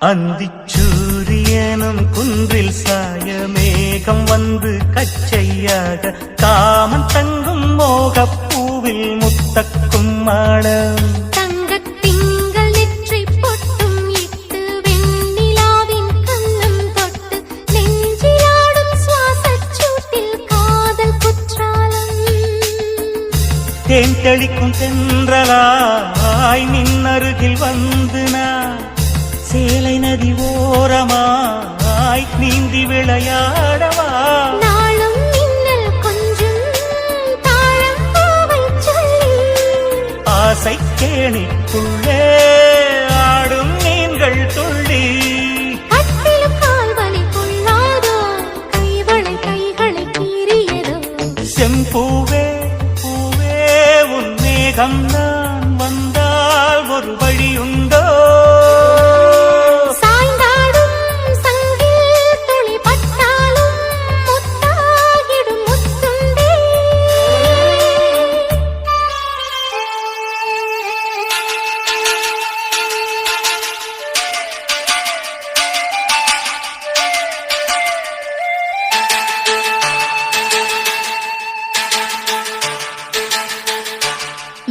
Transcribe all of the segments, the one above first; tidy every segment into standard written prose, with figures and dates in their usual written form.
அந்திச்சூரியனும் குன்றில் சாய மேகம் வந்து கச்சையாக காமன் தங்கும் மோகப்பூவில் முத்தக்கும் மாடம் தங்கத்திங்கள் நெற்றி பொட்டும் இட்டு வெண்ணிலாவின் கண்ணம் தொட்டு நெஞ்சிலாடும் சுவாசச் சூட்டில் காதல் குற்றாலம் தேன் தெளிக்கும் தென்றலாய் நின்னருகில் வந்து நான் சேலை நதி ஓரமாய் நீந்தி விளையாடவா நாளும் மின்னல் கொஞ்சம் தாழம் பூவை சொல்லி ஆசை கேணிக்குள்ளே ஆடும் மீன்கள் துள்ளி கட்டிலும் கால்வலி கொள்ளாதோ கைவளை கைகளை கீறியதோ செம்பூவே பூவே உன் மேகம் நான் வந்தால் ஒரு வழியுண்டோ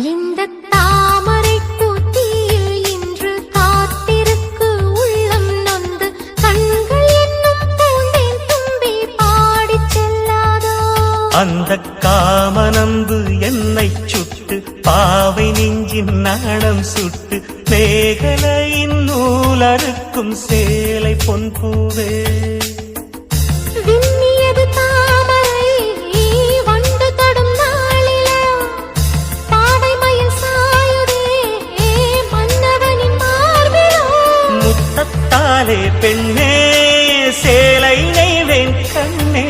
இந்த தாமரை பூத்தியில் இன்று காத்திருக்கு உள்ளம் நொந்து கண்கள் என்னும் பூந்தேன் தும்பி பாடிச் செல்லாதோ அந்த காமனம்பு என்னை சுட்டு பாவை நெஞ்சின் நாணம் சுட்டு மேகலையின் நூலறுக்கும் சேலை பொன் பூவே விண்ணியது தாமரை வண்டு தொடும் நாளிலோ பாவை மயில் சாயுதே மன்னவனின் மார்பிலோ முத்தத்தாலே பெண்ணே சேலை நெய்வேன் கண்ணே